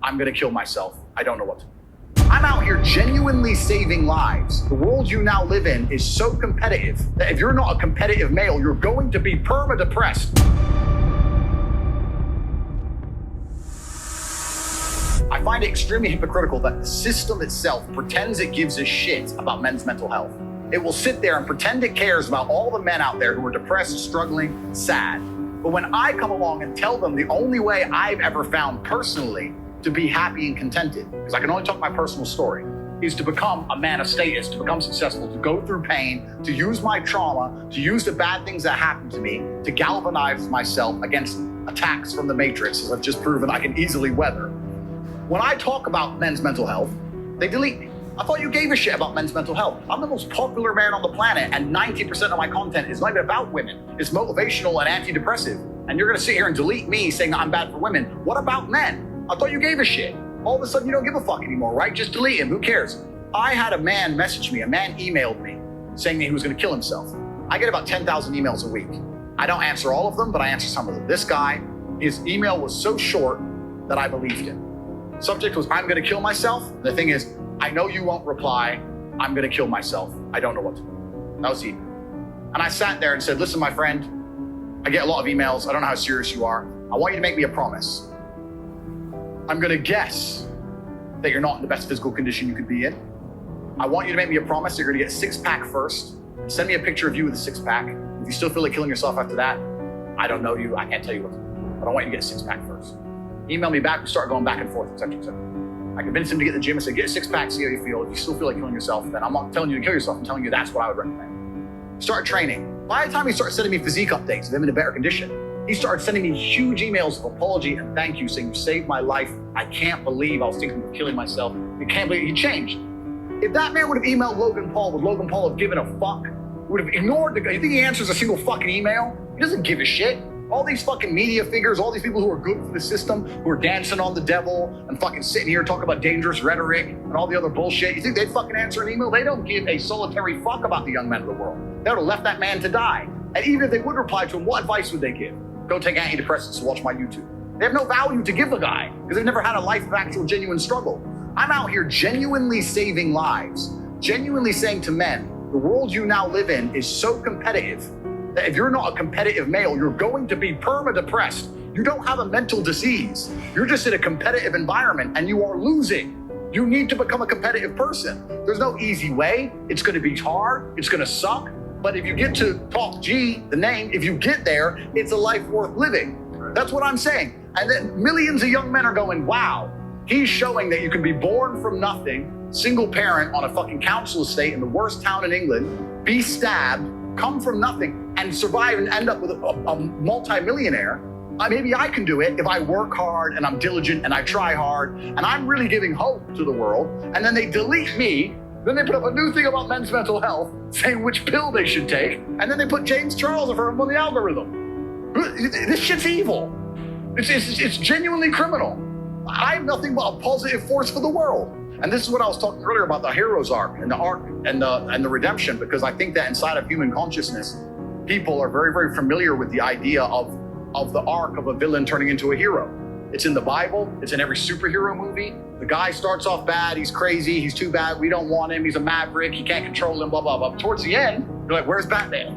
I'm gonna kill myself. I don't know what to do. I'm out here genuinely saving lives. The world you now live in is so competitive that if you're not a competitive male, you're going to be perma-depressed. I find it extremely hypocritical that the system itself pretends it gives a shit about men's mental health. It will sit there and pretend it cares about all the men out there who are depressed, struggling, sad. But when I come along and tell them the only way I've ever found personally to be happy and contented, because I can only talk my personal story, is to become a man of status, to become successful, to go through pain, to use my trauma, to use the bad things that happened to me, to galvanize myself against attacks from the Matrix, as I've just proven I can easily weather. When I talk about men's mental health, they delete me. I thought you gave a shit about men's mental health. I'm the most popular man on the planet, and 90% of my content is not even about women. It's motivational and antidepressive. And you're gonna sit here and delete me saying that I'm bad for women. What about men? I thought you gave a shit. All of a sudden you don't give a fuck anymore, right? Just delete him, who cares? I had a man message me, a man emailed me saying that he was gonna kill himself. I get about 10,000 emails a week. I don't answer all of them, but I answer some of them. This guy, his email was so short that I believed him. Subject was, I'm gonna kill myself. The thing is, I know you won't reply. I'm gonna kill myself. I don't know what to do. That was the email. And I sat there and said, listen, my friend, I get a lot of emails. I don't know how serious you are. I want you to make me a promise. I'm gonna guess that you're not in the best physical condition you could be in. I want you to make me a promise that you're gonna get a six-pack first. Send me a picture of you with a six-pack. If you still feel like killing yourself after that, I don't know you. I can't tell you what to do. But I want you to get a six-pack first. Email me back, we start going back and forth, etc., etc. I convinced him to get the gym and said, get a six-pack, see how you feel. If you still feel like killing yourself, then I'm not telling you to kill yourself, I'm telling you that's what I would recommend. Start training. By the time he started sending me physique updates of him in a better condition, he started sending me huge emails of apology and thank you, saying you saved my life. I can't believe I was thinking of killing myself. You can't believe he changed. If that man would have emailed Logan Paul, would Logan Paul have given a fuck? Would have ignored the guy? You think he answers a single fucking email? He doesn't give a shit. All these fucking media figures, all these people who are good for the system, who are dancing on the devil and fucking sitting here talking about dangerous rhetoric and all the other bullshit. You think they'd fucking answer an email? They don't give a solitary fuck about the young men of the world. They would have left that man to die. And even if they would reply to him, what advice would they give? Go take antidepressants to watch my YouTube. They have no value to give the guy because they've never had a life of actual genuine struggle. I'm out here genuinely saving lives, genuinely saying to men, the world you now live in is so competitive that if you're not a competitive male, you're going to be perma-depressed. You don't have a mental disease. You're just in a competitive environment and you are losing. You need to become a competitive person. There's no easy way. It's gonna be hard, it's gonna suck. But if you get to Talk G, the name, if you get there, it's a life worth living. That's what I'm saying. And then millions of young men are going, wow, he's showing that you can be born from nothing, single parent on a fucking council estate in the worst town in England, be stabbed, come from nothing, and survive and end up with a multi-millionaire. Maybe I can do it if I work hard and I'm diligent and I try hard and I'm really giving hope to the world. And then they delete me. Then they put up a new thing about men's mental health, saying which pill they should take. And then they put James Charles over him on the algorithm. This shit's evil. It's genuinely criminal. I have nothing but a positive force for the world. And this is what I was talking earlier about the hero's arc and the arc and the redemption, because I think that inside of human consciousness, people are very, very familiar with the idea of the arc of a villain turning into a hero. It's in the Bible, it's in every superhero movie. The guy starts off bad, he's crazy, he's too bad, we don't want him, he's a maverick, you can't control him, blah, blah, blah. Towards the end, you're like, where's Batman?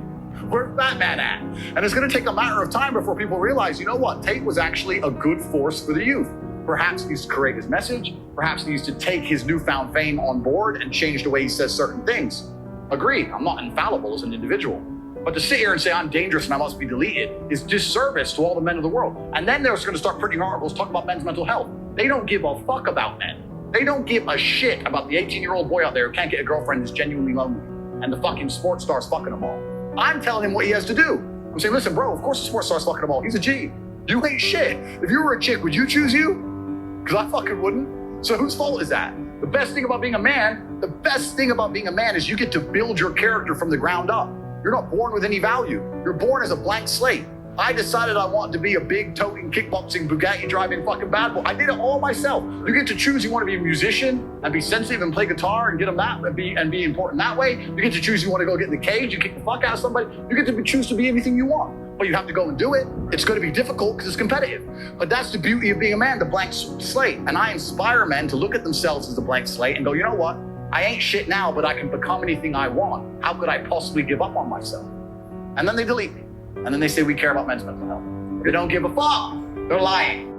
Where's Batman at? And it's gonna take a matter of time before people realize, you know what, Tate was actually a good force for the youth. Perhaps he needs to create his message, perhaps he needs to take his newfound fame on board and change the way he says certain things. Agreed, I'm not infallible as an individual. But to sit here and say I'm dangerous and I must be deleted is disservice to all the men of the world. And then they're going to start printing articles talking about men's mental health. They don't give a fuck about men. They don't give a shit about the 18-year-old boy out there who can't get a girlfriend who's genuinely lonely and the fucking sports star's fucking them all. I'm telling him what he has to do. I'm saying, listen, bro, of course the sports star's fucking them all. He's a G. You ain't shit. If you were a chick, would you choose you? Because I fucking wouldn't. So whose fault is that? The best thing about being a man is you get to build your character from the ground up. You're not born with any value. You're born as a blank slate. I decided I wanted to be a big toting, kickboxing, Bugatti driving fucking bad boy. I did it all myself. You get to choose you want to be a musician and be sensitive and play guitar and get them that and be important that way. You get to choose you want to go get in the cage, you kick the fuck out of somebody. You get to choose to be anything you want. but you have to go and do it. It's going to be difficult because it's competitive. But that's the beauty of being a man, the blank slate. And I inspire men to look at themselves as a blank slate and go, you know what? I ain't shit now, but I can become anything I want. How could I possibly give up on myself? And then they delete me. And then they say we care about men's mental health. They don't give a fuck. They're lying.